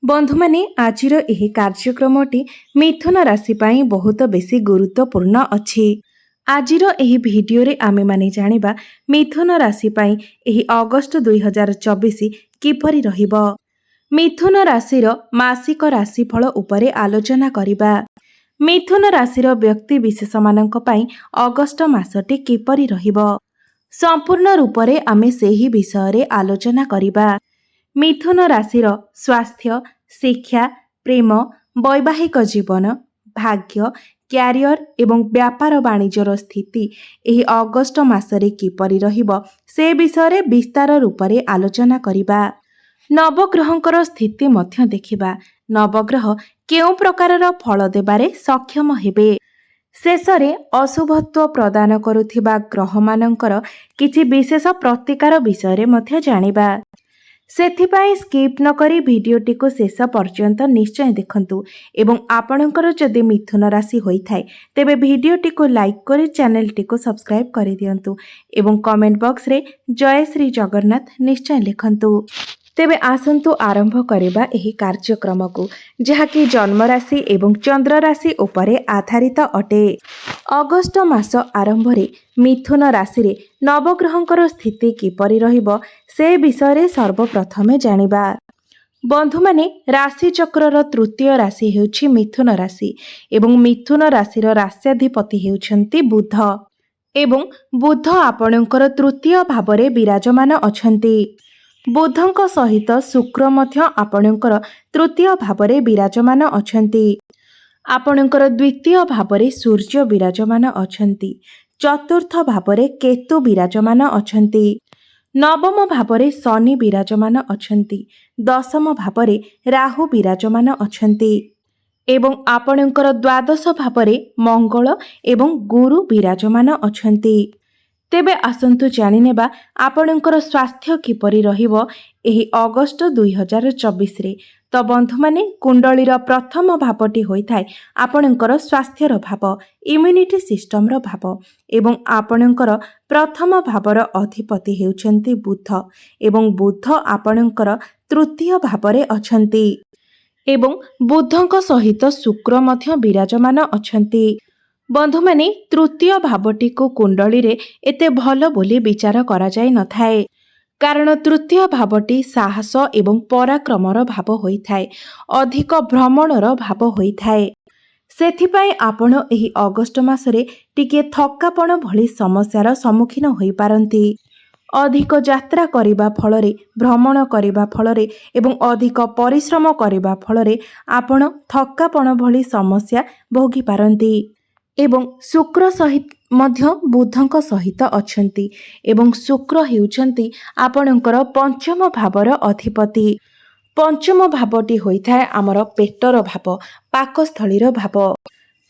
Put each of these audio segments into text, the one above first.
बंधुमाने आजिर एही कार्यक्रमटी मिथुन राशि पाई बहुत बेसी गुरुत्वपूर्ण अछि। आजिर एही भिडियोरे आमे माने जानिबा मिथुन राशि पाई एही अगस्त 2024 किपरि रहिबो। मिथुन राशिर मासिक राशिफल उपरे आलोचना करिबा। मिथुन राशिर व्यक्ति विशेष मानक पाई अगस्त मासटी किपरि रहिबो संपूर्ण रूपरे आमे सेही विषयरे आलोचना करिबा। मिथुन राशिर स्वास्थ्य, शिक्षा, प्रेम, वैवाहिक जीवन, भाग्य, क्यारियर एवं व्यापार वाणिज्यर स्थिति एही अगस्त मासरे किपरि रहिबो से विषयरे विस्तार रूपरे आलोचना करिबा। नवग्रहंकर स्थिति मध्य देखिबा। नवग्रह केउं प्रकारर फल देबारे सक्षम हेबे। शेषरे अशुभत्व प्रदान करुथिबा ग्रहमानंकर किछि विशेष प्रतिकार विषयरे मध्य जानिबा। सेथिपाई स्किप न करी भिडियोटी को शेष पर्यंत निश्चय देखंतु एवं आपणकर जदि मिथुन राशि होइथाय तेबे भिडियोटी को लाइक करी चैनलटी को सब्सक्राइब करि दियंतु एवं कमेंट बॉक्स रे जय श्री जगन्नाथ निश्चय लिखंतु। तेबे आसंतु आरंभ करिबा एही कार्यक्रम को जहाँकि जन्म राशि एवं चंद्र राशि उपरे आधारित अटे। अगस्त मास आरंभ रे मिथुन राशि रे नवग्रहंकर स्थिति किपरि रहिबो से विषय सर्वप्रथमे जानिबा। बंधु माने राशि चक्रर तृतीय राशि हेउछि मिथुन राशि एवं मिथुन राशिर राश्याधिपति हेउछन्ति बुध एवं बुध आपणकर तृतीय भावरे विराजमान अछन्ति। बुधଙ୍କ सहित शुक्र मध्य आपणकर तृतीय भावरे विराजमान अछन्ति। आपणकर द्वितीय भावरे सूर्य विराजमान अछन्ति। चतुर्थ भावरे केतु विराजमान अछन्ति। नवम भावरे शनि विराजमान अछन्ति। दशम भावरे राहु विराजमान अछन्ति एवं आपणकर द्वादश भावरे मंगल एवं गुरु विराजमान अछन्ति। तेबे आसंतु जानिनेबा आपणकर स्वास्थ्य किपरि रहिबो एही अगस्त 2024 रे। तो बंधु माने कुंडलीर प्रथम भावटी होइथाय आपणकर स्वास्थ्यर भाव, इम्यूनिटी सिस्टम रो भाव एवं आपणकर प्रथम भावर अधिपति हेउछन्ति बुध एवं बुध आपणकर तृतीय भावरे अछन्ति एवं बुधଙ୍କ सहित शुक्र मध्य विराजमान अछन्ति। बंधु माने तृतीय भावटी को कुंडली रे एते भलो बोली विचार करा जाय नथाय कारण तृतीय भावटी साहस एवं पराक्रमर भाव होइथाय, अधिक भ्रमणर भाव होइथाय। सेथिपाई आपण एही अगस्त मासरे टिके थक्कापण भली समस्यार सम्मुखीन होई पारंती। अधिक यात्रा करिबा फलरे, भ्रमण करिबा फलरे एवं अधिक परिश्रम करिबा फलरे आपण थक्कापण भली समस्या भोगी पारंती एवं शुक्र सहित मध्य बुधଙ୍କ सहित अछंती एवं शुक्र हेउछंती आपणकर पंचम भावर अधिपति। पंचम भावटी होइथाय आमर पेटर भाव, पाकस्थलीर भाव।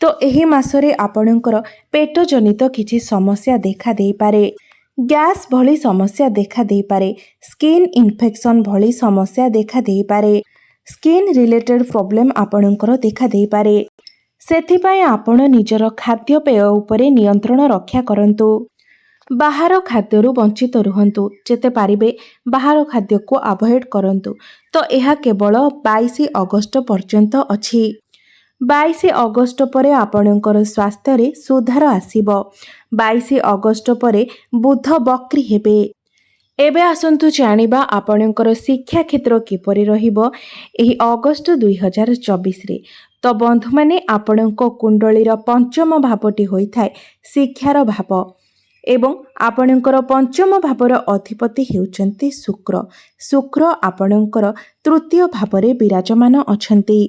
तो एही मासरे आपणकर पेट जनित किछि समस्या देखा देई पारे। गैस भली समस्या देखा देई पारे। स्किन इन्फेक्शन भली समस्या देखा देई पारे। स्किन रिलेटेड प्रॉब्लम आपणकर देखा देई पारे। सेथिपाई आपण निजर खाद्यपेय उपरे नियंत्रण रक्षा करंतु। बाहर खाद्यरु वंचित रुहंतु। जेते पारिबे बाहर खाद्य को अवॉइड करंतु। तो यह केवल 22 अगस्त पर्यंत अछि। 22 अगस्त परे आपणकर स्वास्थ्य रे सुधार आसीबो। 22 अगस्त परे बुध वक्री हेबे। एबे आसंतु जानिबा आपणकर शिक्षा क्षेत्र किपरि रहिबो एही अगस्त 2024 रे। तो बंधु माने आपणक कुंडलीर पंचम भावटी होइथाय शिक्षार भाव एवं आपणकर पंचम भावर अधिपति हेउचंती शुक्र। शुक्र आपणकर तृतीय भावरे विराजमान अछंती।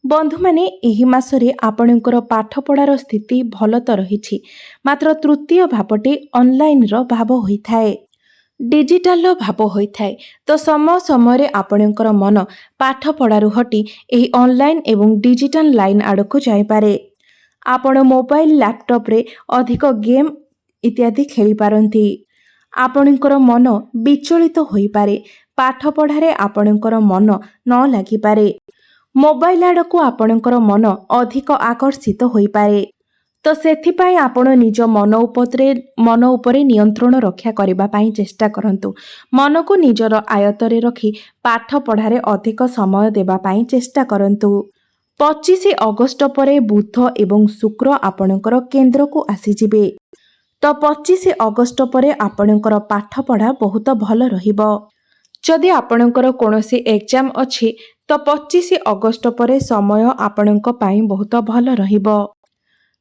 बंधु माने एही मासरे आपणकर पाठपढ़ार स्थिति भल तो रहिछि, मात्र तृतीय भावटी ऑनलाइन रो भाव होइथाय, डिजिटल भाव होइथाय। तो समय समय आपणकर मन पाठ पढ़ारु हटी एही ऑनलाइन एवं डिजिटल लाइन आड़को जाय पारे। आपण मोबाइल लैपटॉप रे अधिक गेम इत्यादि खेली पारंती। आपणकर मन विचलित होई पारे। पाठ पढ़ारे आपणकर मन न लागि पारे। मोबाइल आड़को आपणकर मन अधिक आकर्षित होई पारे। ତ ସେଥିପାଇଁ ଆପଣ ନିଜ ମନ ଉପରେ ନିୟନ୍ତ୍ରଣ ରକ୍ଷା କରିବା ପାଇଁ ଚେଷ୍ଟା କରନ୍ତୁ। ମନକୁ ନିଜର ଆୟତ୍ତରେ ରଖି ପାଠ ପଢ଼ାରେ ଅଧିକ ସମୟ ଦେବା ପାଇଁ ଚେଷ୍ଟା କରନ୍ତୁ। 25 ଅଗଷ୍ଟ ପରେ ବୁଧ ଏବଂ ଶୁକ୍ର ଆପଣଙ୍କର କେନ୍ଦ୍ରକୁ ଆସିଯିବେ। ତ 25 ଅଗଷ୍ଟ ପରେ ଆପଣଙ୍କର ପାଠପଢ଼ା ବହୁତ ଭଲ ରହିବ। ଯଦି ଆପଣଙ୍କର କୌଣସି ଏକ୍ଜାମ ଅଛି ତ 25 ଅଗଷ୍ଟ ପରେ ସମୟ ଆପଣଙ୍କ ପାଇଁ ବହୁତ ଭଲ ରହିବ।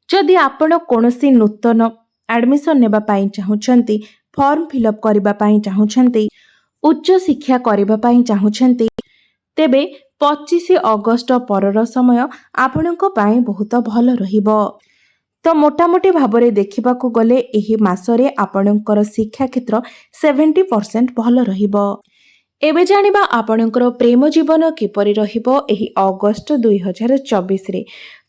ଯଦି ଆପଣ କୌଣସି ନୂତନ ଆଡମିସନ ନେବା ପାଇଁ ଚାହୁଁଛନ୍ତି, ଫର୍ମ ଫିଲ୍ଅପ୍ କରିବା ପାଇଁ ଚାହୁଁଛନ୍ତି, ଉଚ୍ଚଶିକ୍ଷା କରିବା ପାଇଁ ଚାହୁଁଛନ୍ତି, ତେବେ 25 ଅଗଷ୍ଟ ପରର ସମୟ ଆପଣଙ୍କ ପାଇଁ ବହୁତ ଭଲ ରହିବ। ତ ମୋଟାମୋଟି ଭାବରେ ଦେଖିବାକୁ ଗଲେ ଏହି ମାସରେ ଆପଣଙ୍କର ଶିକ୍ଷା କ୍ଷେତ୍ର 70% ଭଲ ରହିବ। ଏବେ ଜାଣିବା ଆପଣଙ୍କର ପ୍ରେମ ଜୀବନ କିପରି ରହିବ ଏହି ଅଗଷ୍ଟ 2024ରେ।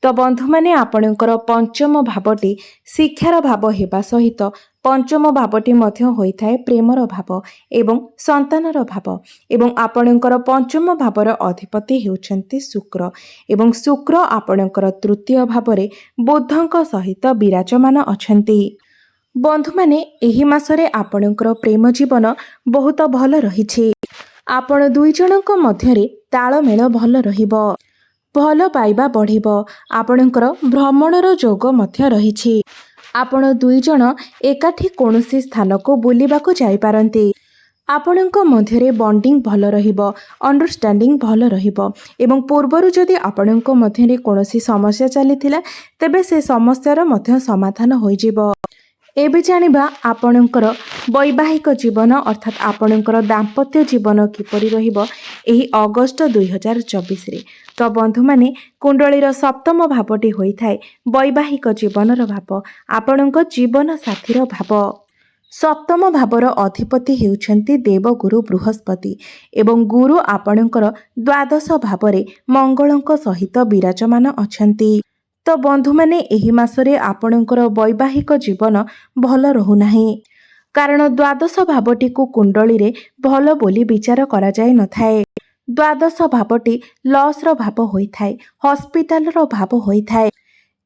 ତ ବନ୍ଧୁମାନେ, ଆପଣଙ୍କର ପଞ୍ଚମ ଭାବଟି ଶିକ୍ଷାର ଭାବ ହେବା ସହିତ ପଞ୍ଚମ ଭାବଟି ମଧ୍ୟ ହୋଇଥାଏ ପ୍ରେମର ଭାବ ଏବଂ ସନ୍ତାନର ଭାବ। ଏବଂ ଆପଣଙ୍କର ପଞ୍ଚମ ଭାବର ଅଧିପତି ହେଉଛନ୍ତି ଶୁକ୍ର ଏବଂ ଶୁକ୍ର ଆପଣଙ୍କର ତୃତୀୟ ଭାବରେ ବୁଧଙ୍କ ସହିତ ବିରାଜମାନ ଅଛନ୍ତି। ବନ୍ଧୁମାନେ, ଏହି ମାସରେ ଆପଣଙ୍କର ପ୍ରେମ ଜୀବନ ବହୁତ ଭଲ ରହିଛି। ଆପଣ ଦୁଇ ଜଣଙ୍କ ମଧ୍ୟରେ ତାଳମେଳ ଭଲ ରହିବ। ଭଲ ପାଇବା ବଢ଼ିବ। ଆପଣଙ୍କର ଭ୍ରମଣର ଯୋଗ ମଧ୍ୟ ରହିଛି। ଆପଣ ଦୁଇ ଜଣ ଏକାଠି କୌଣସି ସ୍ଥାନକୁ ବୁଲିବାକୁ ଯାଇପାରନ୍ତି। ଆପଣଙ୍କ ମଧ୍ୟରେ ବଣ୍ଡିଂ ଭଲ ରହିବ, ଅଣ୍ଡରଷ୍ଟାଣ୍ଡିଂ ଭଲ ରହିବ ଏବଂ ପୂର୍ବରୁ ଯଦି ଆପଣଙ୍କ ମଧ୍ୟରେ କୌଣସି ସମସ୍ୟା ଚାଲିଥିଲା ତେବେ ସେ ସମସ୍ୟାର ମଧ୍ୟ ସମାଧାନ ହୋଇଯିବ। ଏବେ ଜାଣିବା ଆପଣଙ୍କର ବୈବାହିକ ଜୀବନ ଅର୍ଥାତ୍ ଆପଣଙ୍କର ଦାମ୍ପତ୍ୟ ଜୀବନ କିପରି ରହିବ ଏହି ଅଗଷ୍ଟ 2024ରେ। ତ ବନ୍ଧୁମାନେ, କୁଣ୍ଡଳୀର ସପ୍ତମ ଭାବଟି ହୋଇଥାଏ ବୈବାହିକ ଜୀବନର ଭାବ, ଆପଣଙ୍କ ଜୀବନ ସାଥୀର ଭାବ। ସପ୍ତମ ଭାବର ଅଧିପତି ହେଉଛନ୍ତି ଦେବଗୁରୁ ବୃହସ୍ପତି ଏବଂ ଗୁରୁ ଆପଣଙ୍କର ଦ୍ୱାଦଶ ଭାବରେ ମଙ୍ଗଳଙ୍କ ସହିତ ବିରାଜମାନ ଅଛନ୍ତି। ତ ବନ୍ଧୁମାନେ, ଏହି ମାସରେ ଆପଣଙ୍କର ବୈବାହିକ ଜୀବନ ଭଲ ରହୁନାହିଁ, କାରଣ ଦ୍ୱାଦଶ ଭାବଟିକୁ କୁଣ୍ଡଳୀରେ ଭଲ ବୋଲି ବିଚାର କରାଯାଇନଥାଏ। ଦ୍ୱାଦଶ ଭାବଟି ଲସ୍ର ଭାବ ହୋଇଥାଏ, ହସ୍ପିଟାଲର ଭାବ ହୋଇଥାଏ।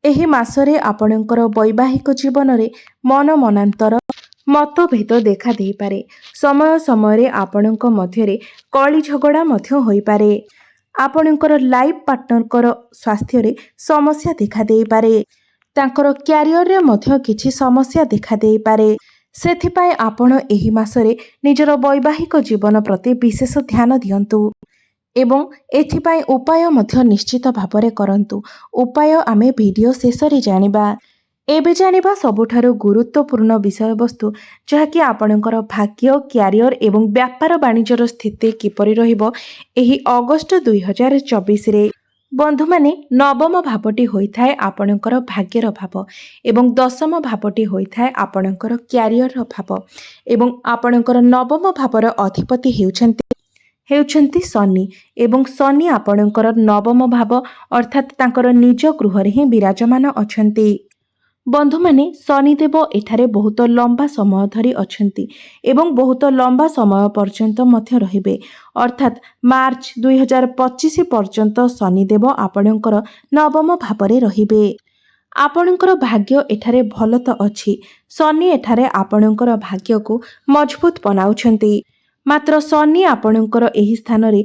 ଏହି ମାସରେ ଆପଣଙ୍କର ବୈବାହିକ ଜୀବନରେ ମନାନ୍ତର, ମତଭେଦ ଦେଖା ଦେଇପାରେ। ସମୟ ସମୟରେ ଆପଣଙ୍କ ମଧ୍ୟରେ କଳି ଝଗଡ଼ା ମଧ୍ୟ ହୋଇପାରେ। ଆପଣଙ୍କର ଲାଇଫ ପାର୍ଟନରଙ୍କର ସ୍ୱାସ୍ଥ୍ୟରେ ସମସ୍ୟା ଦେଖା ଦେଇପାରେ। ତାଙ୍କର କ୍ୟାରିୟରରେ ମଧ୍ୟ କିଛି ସମସ୍ୟା ଦେଖା ଦେଇପାରେ। ସେଥିପାଇଁ ଆପଣ ଏହି ମାସରେ ନିଜର ବୈବାହିକ ଜୀବନ ପ୍ରତି ବିଶେଷ ଧ୍ୟାନ ଦିଅନ୍ତୁ ଏବଂ ଏଥିପାଇଁ ଉପାୟ ମଧ୍ୟ ନିଶ୍ଚିତ ଭାବରେ କରନ୍ତୁ। ଉପାୟ ଆମେ ଭିଡ଼ିଓ ଶେଷରେ ଜାଣିବା। ଏବେ ଜାଣିବା ସବୁଠାରୁ ଗୁରୁତ୍ୱପୂର୍ଣ୍ଣ ବିଷୟବସ୍ତୁ, ଯାହାକି ଆପଣଙ୍କର ଭାଗ୍ୟ, କ୍ୟାରିୟର ଏବଂ ବ୍ୟାପାର ବାଣିଜ୍ୟର ସ୍ଥିତି କିପରି ରହିବ ଏହି ଅଗଷ୍ଟ 2024ରେ। ବନ୍ଧୁମାନେ, ନବମ ଭାବଟି ହୋଇଥାଏ ଆପଣଙ୍କର ଭାଗ୍ୟର ଭାବ ଏବଂ ଦଶମ ଭାବଟି ହୋଇଥାଏ ଆପଣଙ୍କର କ୍ୟାରିୟରର ଭାବ ଏବଂ ଆପଣଙ୍କର ନବମ ଭାବର ଅଧିପତି ହେଉଛନ୍ତି ଶନି ଏବଂ ଶନି ଆପଣଙ୍କର ନବମ ଭାବ ଅର୍ଥାତ୍ ତାଙ୍କର ନିଜ ଗୃହରେ ହିଁ ବିରାଜମାନ ଅଛନ୍ତି। ବନ୍ଧୁମାନେ, ଶନିଦେବ ଏଠାରେ ବହୁତ ଲମ୍ବା ସମୟ ଧରି ଅଛନ୍ତି ଏବଂ ବହୁତ ଲମ୍ବା ସମୟ ପର୍ଯ୍ୟନ୍ତ ମଧ୍ୟ ରହିବେ, ଅର୍ଥାତ୍ ମାର୍ଚ୍ଚ 2025 ପର୍ଯ୍ୟନ୍ତ ଶନିଦେବ ଆପଣଙ୍କର ନବମ ଭାବରେ ରହିବେ। ଆପଣଙ୍କର ଭାଗ୍ୟ ଏଠାରେ ଭଲ ତ ଅଛି, ଶନି ଏଠାରେ ଆପଣଙ୍କର ଭାଗ୍ୟକୁ ମଜବୁତ ବନାଉଛନ୍ତି। ମାତ୍ର ଶନି ଆପଣଙ୍କର ଏହି ସ୍ଥାନରେ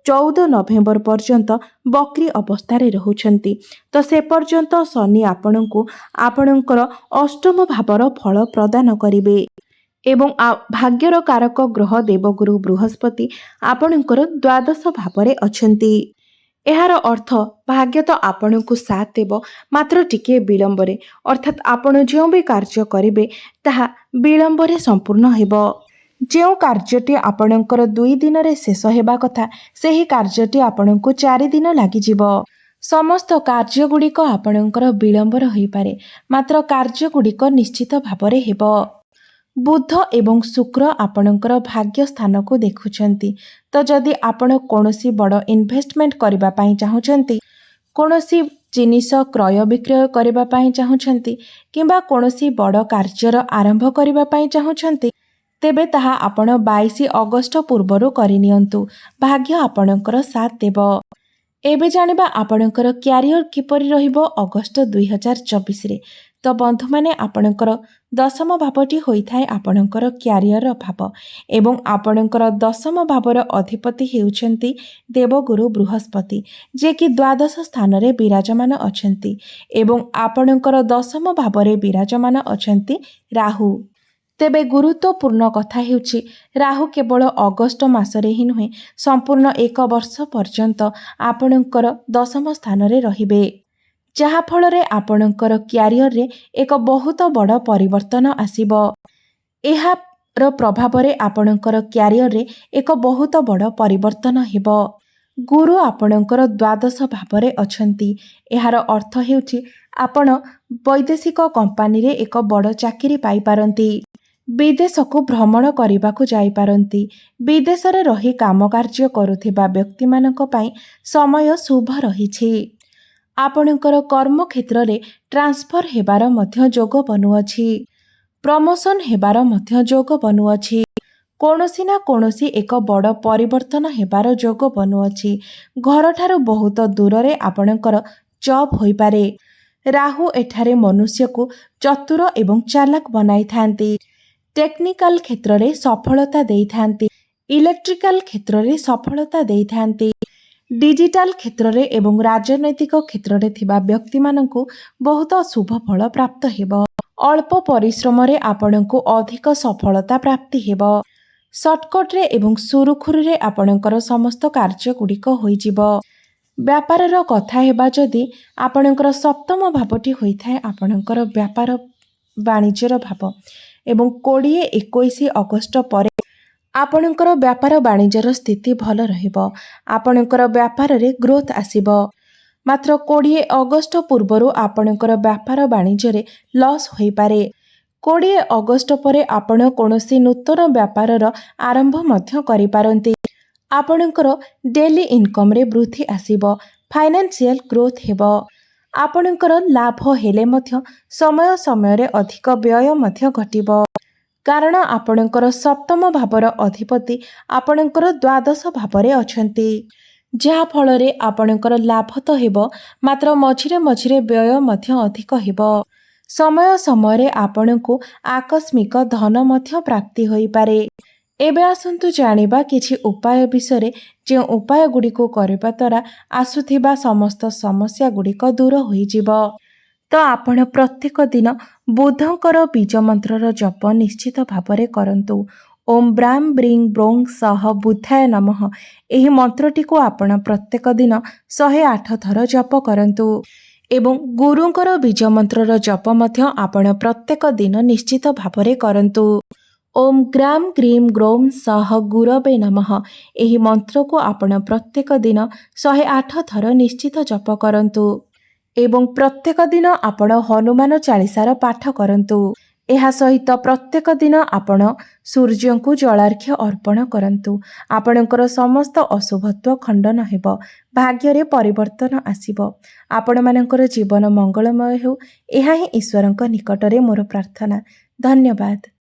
14 ନଭେମ୍ବର ପର୍ଯ୍ୟନ୍ତ ବକ୍ରି ଅବସ୍ଥାରେ ରହୁଛନ୍ତି। ତ ସେ ପର୍ଯ୍ୟନ୍ତ ଶନି ଆପଣଙ୍କୁ ଆପଣଙ୍କର ଅଷ୍ଟମ ଭାବର ଫଳ ପ୍ରଦାନ କରିବେ ଏବଂ ଭାଗ୍ୟର କାରକ ଗ୍ରହ ଦେବଗୁରୁ ବୃହସ୍ପତି ଆପଣଙ୍କର ଦ୍ୱାଦଶ ଭାବରେ ଅଛନ୍ତି। ଏହାର ଅର୍ଥ ଭାଗ୍ୟ ତ ଆପଣଙ୍କୁ ସାଥ ଦେବ, ମାତ୍ର ଟିକିଏ ବିଳମ୍ବରେ, ଅର୍ଥାତ୍ ଆପଣ ଯେଉଁ ବି କାର୍ଯ୍ୟ କରିବେ ତାହା ବିଳମ୍ବରେ ସମ୍ପୂର୍ଣ୍ଣ ହେବ। ଯେଉଁ କାର୍ଯ୍ୟଟି ଆପଣଙ୍କର 2 ଦିନରେ ଶେଷ ହେବା କଥା ସେହି କାର୍ଯ୍ୟଟି ଆପଣଙ୍କୁ 4 ଦିନ ଲାଗିଯିବ। ସମସ୍ତ କାର୍ଯ୍ୟଗୁଡ଼ିକ ଆପଣଙ୍କର ବିଳମ୍ବର ହୋଇପାରେ, ମାତ୍ର କାର୍ଯ୍ୟଗୁଡ଼ିକ ନିଶ୍ଚିତ ଭାବରେ ହେବ। ବୁଧ ଏବଂ ଶୁକ୍ର ଆପଣଙ୍କର ଭାଗ୍ୟ ସ୍ଥାନକୁ ଦେଖୁଛନ୍ତି। ତ ଯଦି ଆପଣ କୌଣସି ବଡ଼ ଇନଭେଷ୍ଟମେଣ୍ଟ କରିବା ପାଇଁ ଚାହୁଁଛନ୍ତି, କୌଣସି ଜିନିଷ କ୍ରୟ ବିକ୍ରୟ କରିବା ପାଇଁ ଚାହୁଁଛନ୍ତି କିମ୍ବା କୌଣସି ବଡ଼ କାର୍ଯ୍ୟର ଆରମ୍ଭ କରିବା ପାଇଁ ଚାହୁଁଛନ୍ତି, ତେବେ ତାହା ଆପଣ 22 ଅଗଷ୍ଟ ପୂର୍ବରୁ କରିନିଅନ୍ତୁ। ଭାଗ୍ୟ ଆପଣଙ୍କର ସାଥ ଦେବ। एबे जानिबा आपणकर क्यारियर किपरि रहिबो अगस्त 2024 रे। तो बंधु माने आपणकर दशम भावटी होइथाय आपणकर क्यारियर भाव एवं आपणकर दशम भावर अधिपति हेउछन्ति देवगुरु बृहस्पति जे कि द्वादश स्थान रे विराजमान अछन्ति एवं आपणकर दशम भावरे विराजमान अछन्ति राहु। तेबे गुरुत्वपूर्ण कथा हेउछि राहु केवल अगस्त मासरे ही नुहे संपूर्ण एक वर्ष पर्यंत आपणकर दशम स्थान रे रहिबे जहा फଳରେ आपणकर क्यारियर रे एक बहुत बड़ परिवर्तन आसीबो। एहार प्रभावरे आपणकर क्यारियर रे एक बहुत बड़ परिवर्तन हेबो। गुरु आपणकर द्वादश भावरे अछन्ति। एहार अर्थ हेउछि आपण वैदेशिक कंपनी रे एक बड़ चाकरी पाई पारंती, विदेश को भ्रमण करने जाईपारती, विदेश रे रही काम कार्य करुथिबा व्यक्ति मानक पई समय शुभ रहिछि। आपणकर कर्म क्षेत्र रे ट्रांसफर हेबार मध्य जोग बनुअछि, प्रमोशन हेबार मध्य जोग बनुअछि, कोनोसी ना कोनोसी एक बड़ परिवर्तन हेबार जोग बनुअछि। घर ठारू बहुत दूर रे आपणकर जॉब होई पारे। राहु एठारे मनुष्य को चतुर एवं चालाक बनाई थांती। टेक्निकल क्षेत्र रे सफलता देइथांती, इलेक्ट्रिकल क्षेत्र रे सफलता देइथांती, डिजिटल क्षेत्र रे एवं राजनैतिक क्षेत्र रे थिबा व्यक्ति माननकु बहुत शुभ फल प्राप्त हेबो। अल्प परिश्रम रे आपनकु अधिक सफलता प्राप्ति हेबो। शॉर्टकट रे एवं सुरुखुरु रे आपनकर समस्त कार्य गुड़िक होई जिवो। व्यापार रो कथा हेबा जदि आपनकर सप्तम भावटी होइथाय आपनकर व्यापार वाणिज्यर भाव एवं 20-21 अगस्त पर आपणकर व्यापार वाणिज्यर स्थिति भल रहिबो। आपणकर व्यापार रे ग्रोथ आसीबो। मात्र 20 अगस्त पूर्वरु आपणकर व्यापार वाणिज्य रे लॉस होई पारे। 20 अगस्त पर आपण कोनोसी नूतन व्यापारर आरंभ मध्य करि पारंती। आपणकर डेली इनकम रे वृद्धि आसीबो, फाइनेंशियल ग्रोथ हेबो। आपणकर लाभ हेले मध्य समय समय रे अधिक व्यय मध्य घटिबो, कारण आपणकर सप्तम भावर अधिपति आपणकर द्वादश भावरे अछंती, जहा फଳରେ आपणकर लाभ तो हेबो मात्र मझिरे मझिरे व्यय मध्य अधिक हेबो। समय समय रे आपणको आकस्मिक धन मध्य प्राप्ति होई पारे। एबे आसंतु जानिबा किछि उपाय विषय जे उपाय गुड़िको करबा द्वारा आसुथिबा समस्त समस्या गुड़िक दूर होई जिवो। तो आपण प्रत्येक दिन बुधंकर बीज मंत्रर जप निश्चित भावरे करंतु। ओम ब्राम ब्रिंग ब्रोंग सह बुधाय नमः एही मंत्रटी को आपण प्रत्येक दिन 108 थर जप करंतु एवं गुरुंकर बीज मंत्रर जप मध्य आपण प्रत्येक दिन निश्चित भावरे करंतु। ओम ग्राम ग्रीम ग्रोम सह गुरवे नमः एही मंत्र को आपण प्रत्येक दिन 108 थर निश्चित जप करंतु एवं प्रत्येक दिन आपण हनुमान चालीसार पाठ करंतु। एहा सहित प्रत्येक दिन आपण सूर्य को जलार्घ्य अर्पण करंतु। आपणकर समस्त अशुभत्व खंडन हेबो, भाग्य रे परिवर्तन आसीबो। आपण मानकर जीवन मंगलमय हेउ, एहा ही ईश्वरंक निकटरे मोर प्रार्थना। धन्यवाद।